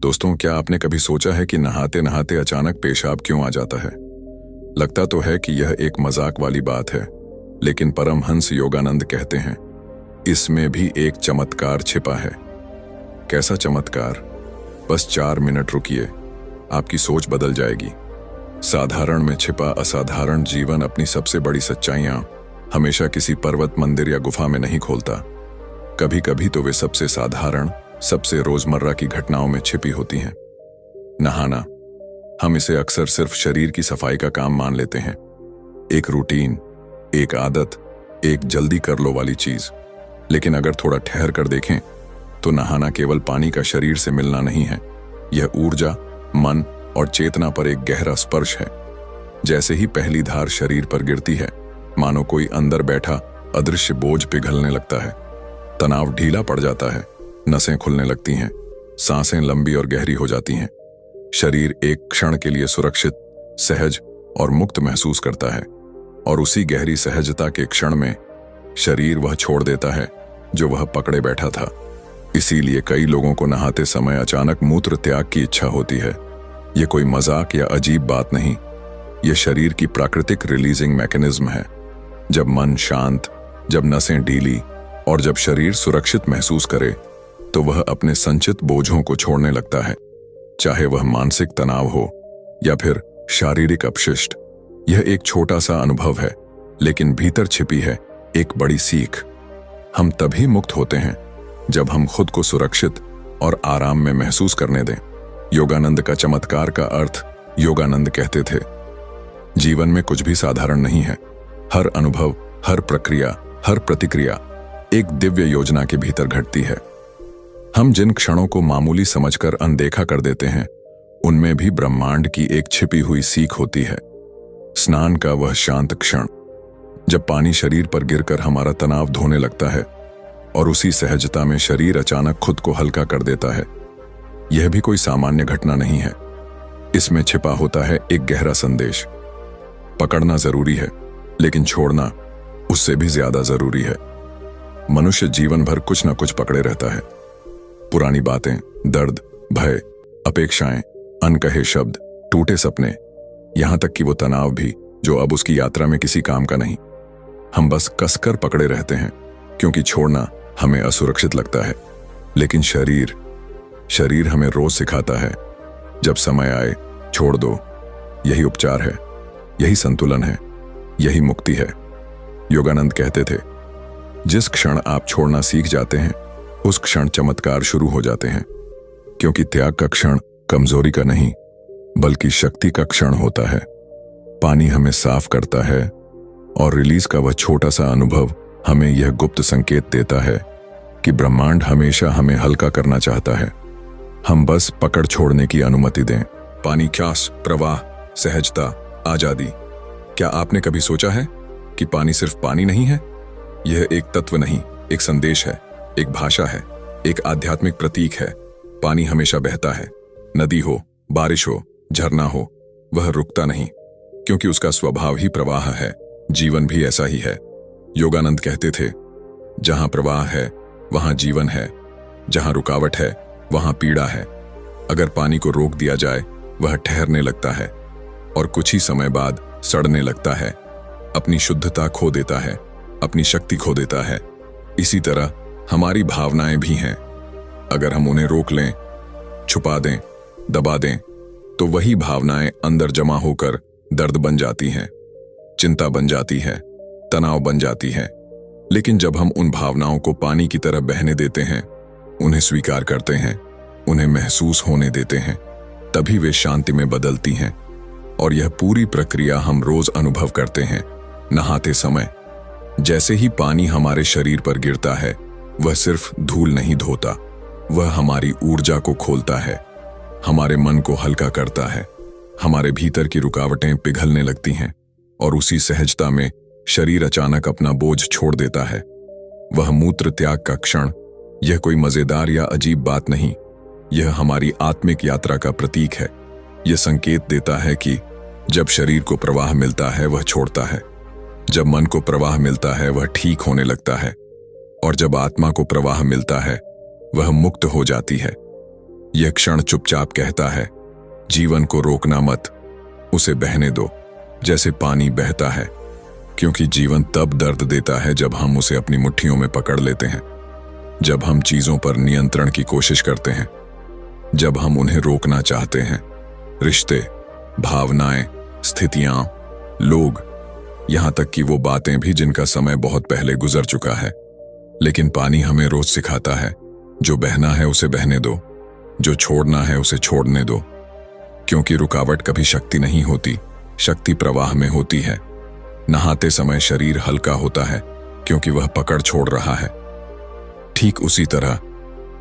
दोस्तों, क्या आपने कभी सोचा है कि नहाते नहाते अचानक पेशाब क्यों आ जाता है? लगता तो है कि यह एक मजाक वाली बात है, लेकिन परमहंस योगानंद कहते हैं इसमें भी एक चमत्कार छिपा है। कैसा चमत्कार? बस 4 मिनट रुकिए, आपकी सोच बदल जाएगी। साधारण में छिपा असाधारण जीवन अपनी सबसे बड़ी सच्चाइयां हमेशा किसी पर्वत, मंदिर या गुफा में नहीं खोलता। कभी कभी तो वे सबसे साधारण, सबसे रोजमर्रा की घटनाओं में छिपी होती हैं। नहाना, हम इसे अक्सर सिर्फ शरीर की सफाई का काम मान लेते हैं। एक रूटीन, एक आदत, एक जल्दी कर लो वाली चीज। लेकिन अगर थोड़ा ठहर कर देखें तो नहाना केवल पानी का शरीर से मिलना नहीं है। यह ऊर्जा, मन और चेतना पर एक गहरा स्पर्श है। जैसे ही पहली धार शरीर पर गिरती है, मानो कोई अंदर बैठा अदृश्य बोझ पिघलने लगता है। तनाव ढीला पड़ जाता है, नसें खुलने लगती हैं, सांसें लंबी और गहरी हो जाती हैं। शरीर एक क्षण के लिए सुरक्षित, सहज और मुक्त महसूस करता है, और उसी गहरी सहजता के क्षण में शरीर वह छोड़ देता है जो वह पकड़े बैठा था। इसीलिए कई लोगों को नहाते समय अचानक मूत्र त्याग की इच्छा होती है। यह कोई मजाक या अजीब बात नहीं, यह शरीर की प्राकृतिक रिलीजिंग मैकेनिज्म है। जब मन शांत, जब नसें ढीली और जब शरीर सुरक्षित महसूस करे, तो वह अपने संचित बोझों को छोड़ने लगता है, चाहे वह मानसिक तनाव हो या फिर शारीरिक अपशिष्ट। यह एक छोटा सा अनुभव है, लेकिन भीतर छिपी है एक बड़ी सीख। हम तभी मुक्त होते हैं जब हम खुद को सुरक्षित और आराम में महसूस करने दें। योगानंद का चमत्कार का अर्थ योगानंद कहते थे, जीवन में कुछ भी साधारण नहीं है। हर अनुभव, हर प्रक्रिया, हर प्रतिक्रिया एक दिव्य योजना के भीतर घटती है। हम जिन क्षणों को मामूली समझकर अनदेखा कर देते हैं, उनमें भी ब्रह्मांड की एक छिपी हुई सीख होती है। स्नान का वह शांत क्षण, जब पानी शरीर पर गिरकर हमारा तनाव धोने लगता है और उसी सहजता में शरीर अचानक खुद को हल्का कर देता है। यह भी कोई सामान्य घटना नहीं है। इसमें छिपा होता है एक गहरा संदेश। पकड़ना जरूरी है, लेकिन छोड़ना उससे भी ज्यादा जरूरी है। मनुष्य जीवन भर कुछ न कुछ पकड़े रहता है। पुरानी बातें, दर्द, भय, अपेक्षाएं, अनकहे शब्द, टूटे सपने, यहां तक कि वो तनाव भी जो अब उसकी यात्रा में किसी काम का नहीं। हम बस कसकर पकड़े रहते हैं, क्योंकि छोड़ना हमें असुरक्षित लगता है। लेकिन शरीर हमें रोज सिखाता है, जब समय आए छोड़ दो। यही उपचार है, यही संतुलन है, यही मुक्ति है। योगानंद कहते थे, जिस क्षण आप छोड़ना सीख जाते हैं, उस क्षण चमत्कार शुरू हो जाते हैं। क्योंकि त्याग का क्षण कमजोरी का नहीं, बल्कि शक्ति का क्षण होता है। पानी हमें साफ करता है, और रिलीज का वह छोटा सा अनुभव हमें यह गुप्त संकेत देता है कि ब्रह्मांड हमेशा हमें हल्का करना चाहता है। हम बस पकड़ छोड़ने की अनुमति दें। पानी, ख्यास, प्रवाह, सहजता, आजादी। क्या आपने कभी सोचा है कि पानी सिर्फ पानी नहीं है? यह एक तत्व नहीं, एक संदेश है, एक भाषा है, एक आध्यात्मिक प्रतीक है। पानी हमेशा बहता है। नदी हो, बारिश हो, झरना हो, वह रुकता नहीं, क्योंकि उसका स्वभाव ही प्रवाह है। जीवन भी ऐसा ही है। योगानंद कहते थे, जहां प्रवाह है वहां जीवन है, जहां रुकावट है वहां पीड़ा है। अगर पानी को रोक दिया जाए, वह ठहरने लगता है और कुछ ही समय बाद सड़ने लगता है, अपनी शुद्धता खो देता है, अपनी शक्ति खो देता है। इसी तरह हमारी भावनाएं भी हैं। अगर हम उन्हें रोक लें, छुपा दें, दबा दें, तो वही भावनाएं अंदर जमा होकर दर्द बन जाती हैं, चिंता बन जाती है, तनाव बन जाती है। लेकिन जब हम उन भावनाओं को पानी की तरह बहने देते हैं, उन्हें स्वीकार करते हैं, उन्हें महसूस होने देते हैं, तभी वे शांति में बदलती हैं। और यह पूरी प्रक्रिया हम रोज अनुभव करते हैं। नहाते समय जैसे ही पानी हमारे शरीर पर गिरता है, वह सिर्फ धूल नहीं धोता, वह हमारी ऊर्जा को खोलता है, हमारे मन को हल्का करता है, हमारे भीतर की रुकावटें पिघलने लगती हैं, और उसी सहजता में शरीर अचानक अपना बोझ छोड़ देता है। वह मूत्र त्याग का क्षण, यह कोई मजेदार या अजीब बात नहीं, यह हमारी आत्मिक यात्रा का प्रतीक है। यह संकेत देता है कि जब शरीर को प्रवाह मिलता है, वह छोड़ता है। जब मन को प्रवाह मिलता है, वह ठीक होने लगता है, और जब आत्मा को प्रवाह मिलता है, वह मुक्त हो जाती है। यह क्षण चुपचाप कहता है, जीवन को रोकना मत, उसे बहने दो, जैसे पानी बहता है। क्योंकि जीवन तब दर्द देता है जब हम उसे अपनी मुट्ठियों में पकड़ लेते हैं, जब हम चीजों पर नियंत्रण की कोशिश करते हैं, जब हम उन्हें रोकना चाहते हैं। रिश्ते, भावनाएं, स्थितियां, लोग, यहां तक कि वो बातें भी जिनका समय बहुत पहले गुजर चुका है। लेकिन पानी हमें रोज सिखाता है, जो बहना है उसे बहने दो, जो छोड़ना है उसे छोड़ने दो। क्योंकि रुकावट कभी शक्ति नहीं होती, शक्ति प्रवाह में होती है। नहाते समय शरीर हल्का होता है क्योंकि वह पकड़ छोड़ रहा है। ठीक उसी तरह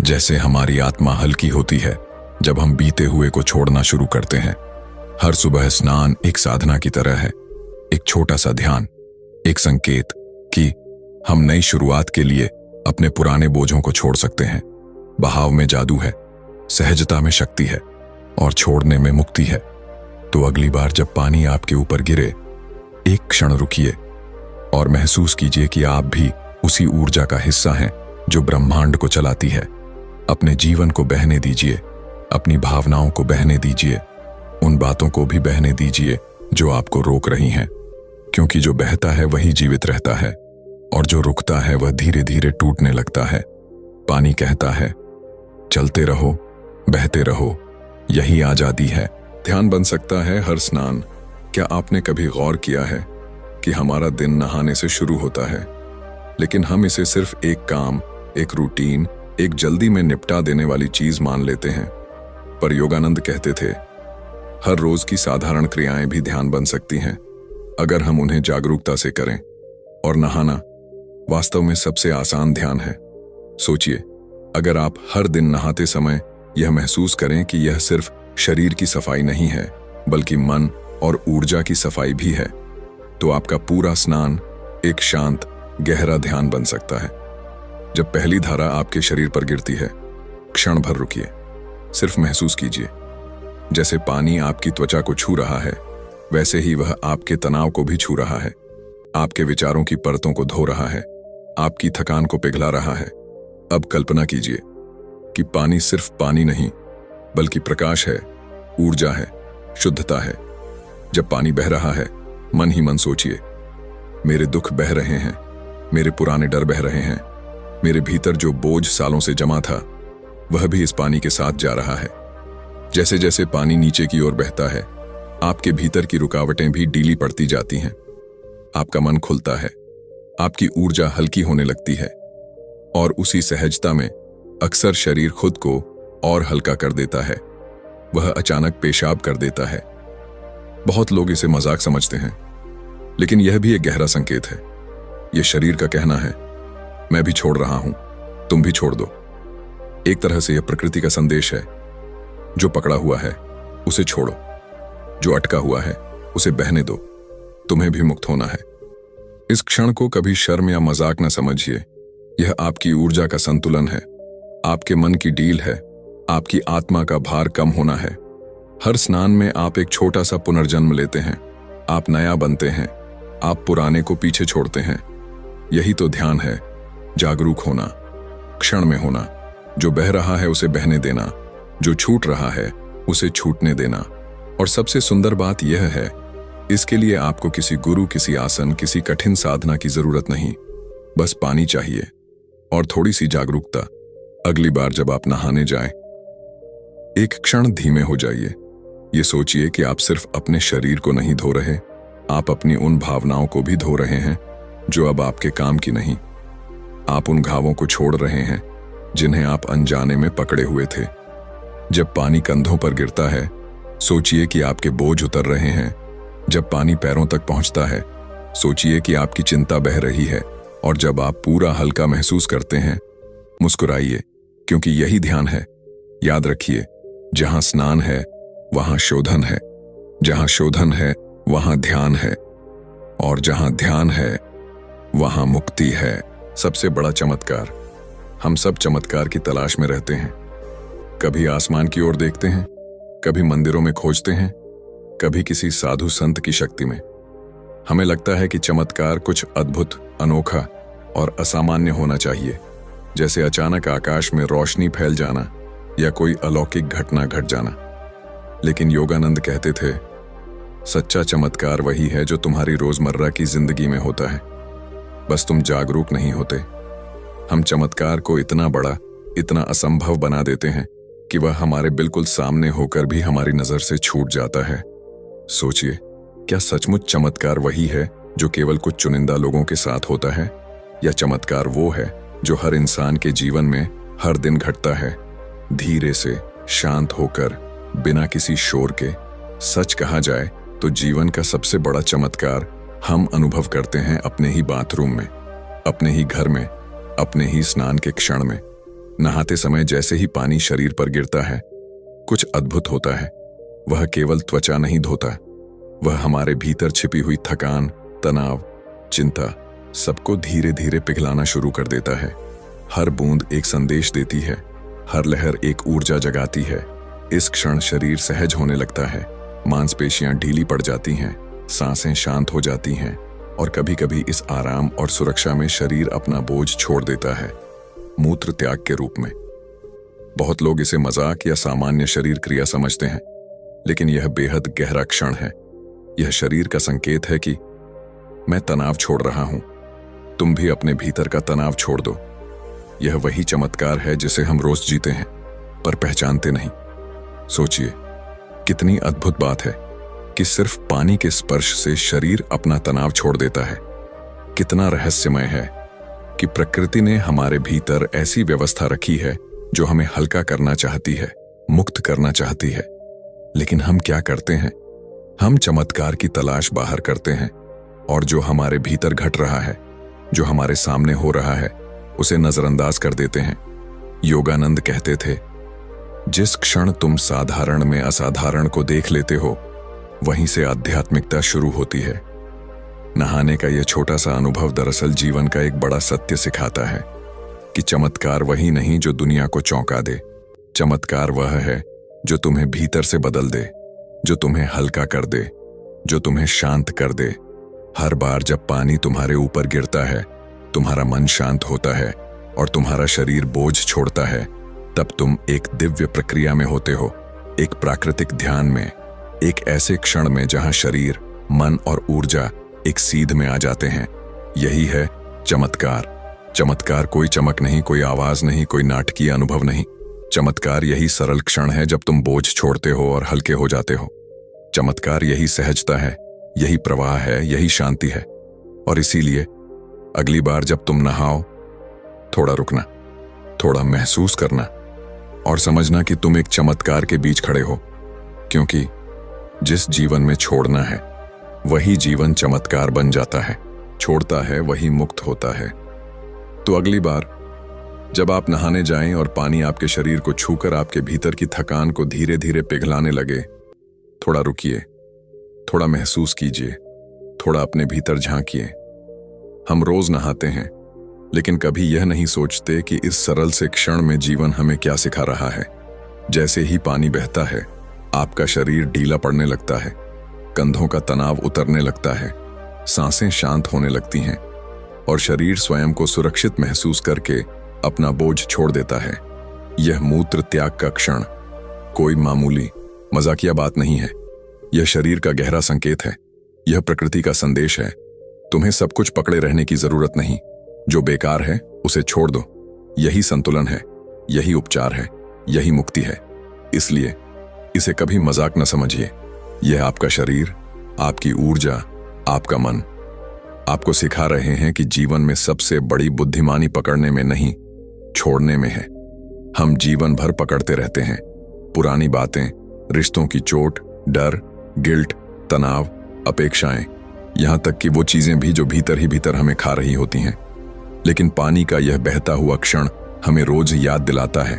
जैसे हमारी आत्मा हल्की होती है जब हम बीते हुए को छोड़ना शुरू करते हैं। हर सुबह स्नान एक साधना की तरह है, एक छोटा सा ध्यान, एक संकेत कि हम नई शुरुआत के लिए अपने पुराने बोझों को छोड़ सकते हैं। बहाव में जादू है, सहजता में शक्ति है और छोड़ने में मुक्ति है। तो अगली बार जब पानी आपके ऊपर गिरे, एक क्षण रुकिए और महसूस कीजिए कि आप भी उसी ऊर्जा का हिस्सा हैं जो ब्रह्मांड को चलाती है। अपने जीवन को बहने दीजिए, अपनी भावनाओं को बहने दीजिए, उन बातों को भी बहने दीजिए जो आपको रोक रही हैं। क्योंकि जो बहता है वही जीवित रहता है और जो रुकता है वह धीरे धीरे टूटने लगता है। पानी कहता है, चलते रहो, बहते रहो, यही आजादी है। ध्यान बन सकता है हर स्नान। क्या आपने कभी गौर किया है कि हमारा दिन नहाने से शुरू होता है, लेकिन हम इसे सिर्फ एक काम, एक रूटीन, एक जल्दी में निपटा देने वाली चीज मान लेते हैं। पर योगानंद कहते थे, हर रोज की साधारण क्रियाएं भी ध्यान बन सकती हैं अगर हम उन्हें जागरूकता से करें। और नहाना वास्तव में सबसे आसान ध्यान है। सोचिए, अगर आप हर दिन नहाते समय यह महसूस करें कि यह सिर्फ शरीर की सफाई नहीं है बल्कि मन और ऊर्जा की सफाई भी है, तो आपका पूरा स्नान एक शांत, गहरा ध्यान बन सकता है। जब पहली धारा आपके शरीर पर गिरती है, क्षण भर रुकिए, सिर्फ महसूस कीजिए। जैसे पानी आपकी त्वचा को छू रहा है, वैसे ही वह आपके तनाव को भी छू रहा है, आपके विचारों की परतों को धो रहा है, आपकी थकान को पिघला रहा है। अब कल्पना कीजिए कि पानी सिर्फ पानी नहीं बल्कि प्रकाश है, ऊर्जा है, शुद्धता है। जब पानी बह रहा है, मन ही मन सोचिए, मेरे दुख बह रहे हैं, मेरे पुराने डर बह रहे हैं, मेरे भीतर जो बोझ सालों से जमा था वह भी इस पानी के साथ जा रहा है। जैसे जैसे पानी नीचे की ओर बहता है, आपके भीतर की रुकावटें भी ढीली पड़ती जाती हैं। आपका मन खुलता है, आपकी ऊर्जा हल्की होने लगती है और उसी सहजता में अक्सर शरीर खुद को और हल्का कर देता है। वह अचानक पेशाब कर देता है। बहुत लोग इसे मजाक समझते हैं, लेकिन यह भी एक गहरा संकेत है। यह शरीर का कहना है, मैं भी छोड़ रहा हूं, तुम भी छोड़ दो। एक तरह से यह प्रकृति का संदेश है, जो पकड़ा हुआ है उसे छोड़ो, जो अटका हुआ है उसे बहने दो, तुम्हें भी मुक्त होना है। इस क्षण को कभी शर्म या मजाक न समझिए। यह आपकी ऊर्जा का संतुलन है, आपके मन की डील है, आपकी आत्मा का भार कम होना है। हर स्नान में आप एक छोटा सा पुनर्जन्म लेते हैं, आप नया बनते हैं, आप पुराने को पीछे छोड़ते हैं। यही तो ध्यान है, जागरूक होना, क्षण में होना। जो बह रहा है उसे बहने देना, जो छूट रहा है उसे छूटने देना। और सबसे सुंदर बात यह है, इसके लिए आपको किसी गुरु, किसी आसन, किसी कठिन साधना की जरूरत नहीं। बस पानी चाहिए और थोड़ी सी जागरूकता। अगली बार जब आप नहाने जाएं, एक क्षण धीमे हो जाइए। ये सोचिए कि आप सिर्फ अपने शरीर को नहीं धो रहे, आप अपनी उन भावनाओं को भी धो रहे हैं जो अब आपके काम की नहीं। आप उन घावों को छोड़ रहे हैं जिन्हें आप अनजाने में पकड़े हुए थे। जब पानी कंधों पर गिरता है, सोचिए कि आपके बोझ उतर रहे हैं। जब पानी पैरों तक पहुंचता है, सोचिए कि आपकी चिंता बह रही है। और जब आप पूरा हल्का महसूस करते हैं, मुस्कुराइए, क्योंकि यही ध्यान है। याद रखिए, जहां स्नान है वहां शोधन है, जहां शोधन है वहां ध्यान है, और जहां ध्यान है वहां मुक्ति है। सबसे बड़ा चमत्कार, हम सब चमत्कार की तलाश में रहते हैं। कभी आसमान की ओर देखते हैं, कभी मंदिरों में खोजते हैं, कभी किसी साधु संत की शक्ति में। हमें लगता है कि चमत्कार कुछ अद्भुत, अनोखा और असामान्य होना चाहिए, जैसे अचानक आकाश में रोशनी फैल जाना या कोई अलौकिक घटना घट जाना। लेकिन योगानंद कहते थे, सच्चा चमत्कार वही है जो तुम्हारी रोजमर्रा की जिंदगी में होता है, बस तुम जागरूक नहीं होते। हम चमत्कार को इतना बड़ा, इतना असंभव बना देते हैं कि वह हमारे बिल्कुल सामने होकर भी हमारी नजर से छूट जाता है। सोचिए, क्या सचमुच चमत्कार वही है जो केवल कुछ चुनिंदा लोगों के साथ होता है, या चमत्कार वो है जो हर इंसान के जीवन में हर दिन घटता है, धीरे से, शांत होकर, बिना किसी शोर के? सच कहा जाए तो जीवन का सबसे बड़ा चमत्कार हम अनुभव करते हैं अपने ही बाथरूम में, अपने ही घर में, अपने ही स्नान के क्षण में। नहाते समय जैसे ही पानी शरीर पर गिरता है, कुछ अद्भुत होता है। वह केवल त्वचा नहीं धोता, वह हमारे भीतर छिपी हुई थकान, तनाव, चिंता सबको धीरे धीरे पिघलाना शुरू कर देता है। हर बूंद एक संदेश देती है, हर लहर एक ऊर्जा जगाती है। इस क्षण शरीर सहज होने लगता है, मांसपेशियां ढीली पड़ जाती हैं, सांसें शांत हो जाती हैं, और कभी कभी इस आराम और सुरक्षा में शरीर अपना बोझ छोड़ देता है, मूत्र त्याग के रूप में। बहुत लोग इसे मजाक या सामान्य शरीर क्रिया समझते हैं, लेकिन यह बेहद गहरा क्षण है। यह शरीर का संकेत है कि मैं तनाव छोड़ रहा हूं, तुम भी अपने भीतर का तनाव छोड़ दो। यह वही चमत्कार है जिसे हम रोज जीते हैं पर पहचानते नहीं। सोचिए, कितनी अद्भुत बात है कि सिर्फ पानी के स्पर्श से शरीर अपना तनाव छोड़ देता है। कितना रहस्यमय है कि प्रकृति ने हमारे भीतर ऐसी व्यवस्था रखी है जो हमें हल्का करना चाहती है, मुक्त करना चाहती है। लेकिन हम क्या करते हैं? हम चमत्कार की तलाश बाहर करते हैं, और जो हमारे भीतर घट रहा है, जो हमारे सामने हो रहा है, उसे नजरअंदाज कर देते हैं। योगानंद कहते थे, जिस क्षण तुम साधारण में असाधारण को देख लेते हो, वहीं से आध्यात्मिकता शुरू होती है। नहाने का यह छोटा सा अनुभव दरअसल जीवन का एक बड़ा सत्य सिखाता है कि चमत्कार वही नहीं जो दुनिया को चौंका दे। चमत्कार वह है जो तुम्हें भीतर से बदल दे, जो तुम्हें हल्का कर दे, जो तुम्हें शांत कर दे। हर बार जब पानी तुम्हारे ऊपर गिरता है, तुम्हारा मन शांत होता है और तुम्हारा शरीर बोझ छोड़ता है, तब तुम एक दिव्य प्रक्रिया में होते हो, एक प्राकृतिक ध्यान में, एक ऐसे क्षण में जहां शरीर, मन और ऊर्जा एक सीध में आ जाते हैं। यही है चमत्कार। चमत्कार कोई चमक नहीं, कोई आवाज नहीं, कोई नाटकीय अनुभव नहीं। चमत्कार यही सरल क्षण है जब तुम बोझ छोड़ते हो और हल्के हो जाते हो। चमत्कार यही सहजता है, यही प्रवाह है, यही शांति है। और इसीलिए अगली बार जब तुम नहाओ, थोड़ा रुकना, थोड़ा महसूस करना और समझना कि तुम एक चमत्कार के बीच खड़े हो, क्योंकि जिस जीवन में छोड़ना है वही जीवन चमत्कार बन जाता है, छोड़ता है वही मुक्त होता है। तो अगली बार जब आप नहाने जाएं और पानी आपके शरीर को छूकर आपके भीतर की थकान को धीरे धीरे पिघलाने लगे, थोड़ा रुकिए, थोड़ा महसूस कीजिए, थोड़ा अपने भीतर झांकिए। हम रोज नहाते हैं, लेकिन कभी यह नहीं सोचते कि इस सरल से क्षण में जीवन हमें क्या सिखा रहा है। जैसे ही पानी बहता है, आपका शरीर ढीला पड़ने लगता है, कंधों का तनाव उतरने लगता है, सांसें शांत होने लगती हैं और शरीर स्वयं को सुरक्षित महसूस करके अपना बोझ छोड़ देता है। यह मूत्र त्याग का क्षण कोई मामूली, मजाकिया बात नहीं है। यह शरीर का गहरा संकेत है, यह प्रकृति का संदेश है। तुम्हें सब कुछ पकड़े रहने की जरूरत नहीं, जो बेकार है उसे छोड़ दो। यही संतुलन है, यही उपचार है, यही मुक्ति है। इसलिए इसे कभी मजाक न समझिए। यह आपका शरीर, आपकी ऊर्जा, आपका मन आपको सिखा रहे हैं कि जीवन में सबसे बड़ी बुद्धिमानी पकड़ने में नहीं, छोड़ने में है। हम जीवन भर पकड़ते रहते हैं, पुरानी बातें, रिश्तों की चोट, डर, गिल्ट, तनाव, अपेक्षाएं, यहां तक कि वो चीजें भी जो भीतर ही भीतर हमें खा रही होती हैं। लेकिन पानी का यह बहता हुआ क्षण हमें रोज याद दिलाता है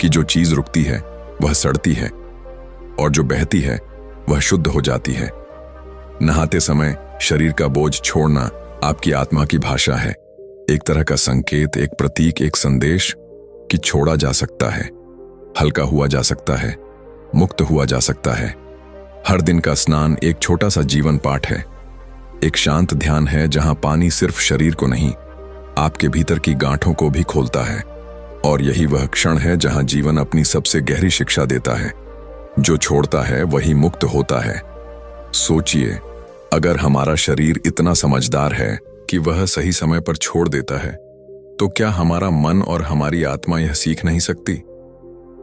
कि जो चीज रुकती है वह सड़ती है और जो बहती है वह शुद्ध हो जाती है। नहाते समय शरीर का बोझ छोड़ना आपकी आत्मा की भाषा है, एक तरह का संकेत, एक प्रतीक, एक संदेश कि छोड़ा जा सकता है, हल्का हुआ जा सकता है, मुक्त हुआ जा सकता है। हर दिन का स्नान एक छोटा सा जीवन पाठ है, एक शांत ध्यान है जहां पानी सिर्फ शरीर को नहीं, आपके भीतर की गांठों को भी खोलता है और यही वह क्षण है जहां जीवन अपनी सबसे गहरी शिक्षा देता है। जो छोड़ता है वही मुक्त होता है। सोचिए, अगर हमारा शरीर इतना समझदार है कि वह सही समय पर छोड़ देता है, तो क्या हमारा मन और हमारी आत्मा यह सीख नहीं सकती?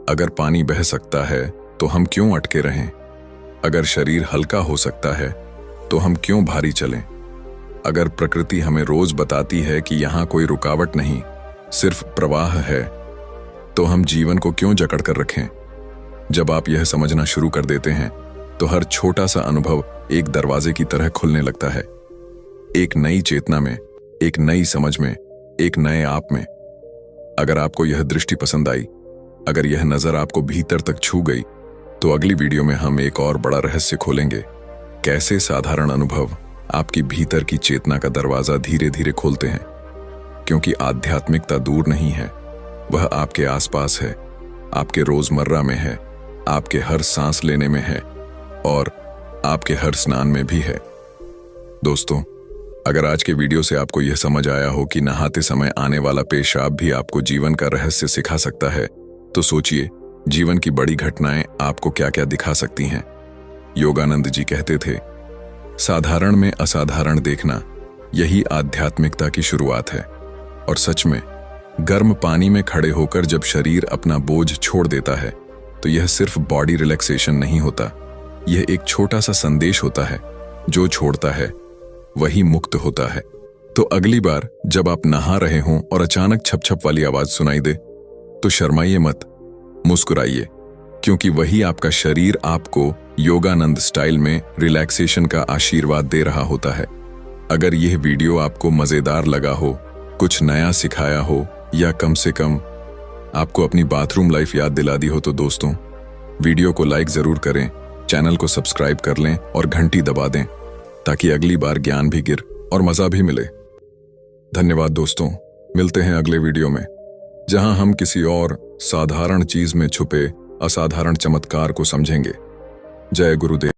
अगर पानी बह सकता है तो हम क्यों अटके रहें? अगर शरीर हल्का हो सकता है तो हम क्यों भारी चलें? अगर प्रकृति हमें रोज बताती है कि यहाँ कोई रुकावट नहीं, सिर्फ प्रवाह है, तो हम जीवन को क्यों जकड़ कर रखें? जब आप यह समझना शुरू कर देते हैं तो हर छोटा सा अनुभव एक दरवाजे की तरह खुलने लगता है। एक नई चेतना में, एक नई समझ में, एक नए आप में। अगर आपको यह दृष्टि पसंद आई, अगर यह नजर आपको भीतर तक छू गई, तो अगली वीडियो में हम एक और बड़ा रहस्य खोलेंगे। कैसे साधारण अनुभव आपकी भीतर की चेतना का दरवाजा धीरे धीरे खोलते हैं। क्योंकि आध्यात्मिकता दूर नहीं है, वह आपके आसपास है, आपके रोजमर्रा में है, आपके हर सांस लेने में है और आपके हर स्नान में भी है। दोस्तों, अगर आज के वीडियो से आपको यह समझ आया हो कि नहाते समय आने वाला पेशाब भी आपको जीवन का रहस्य सिखा सकता है, तो सोचिए जीवन की बड़ी घटनाएं आपको क्या क्या दिखा सकती हैं। योगानंद जी कहते थे, साधारण में असाधारण देखना, यही आध्यात्मिकता की शुरुआत है। और सच में, गर्म पानी में खड़े होकर जब शरीर अपना बोझ छोड़ देता है, तो यह सिर्फ बॉडी रिलैक्सेशन नहीं होता, यह एक छोटा सा संदेश होता है। जो छोड़ता है वही मुक्त होता है। तो अगली बार जब आप नहा रहे हों और अचानक छप छप वाली आवाज सुनाई दे, तो शर्माइए मत, मुस्कुराइए, क्योंकि वही आपका शरीर आपको योगानंद स्टाइल में रिलैक्सेशन का आशीर्वाद दे रहा होता है। अगर यह वीडियो आपको मजेदार लगा हो, कुछ नया सिखाया हो, या कम से कम आपको अपनी बाथरूम लाइफ याद दिला दी हो, तो दोस्तों वीडियो को लाइक जरूर करें, चैनल को सब्सक्राइब कर लें और घंटी दबा दें, ताकि अगली बार ज्ञान भी गिर और मजा भी मिले। धन्यवाद दोस्तों, मिलते हैं अगले वीडियो में, जहां हम किसी और साधारण चीज में छुपे असाधारण चमत्कार को समझेंगे। जय गुरुदेव।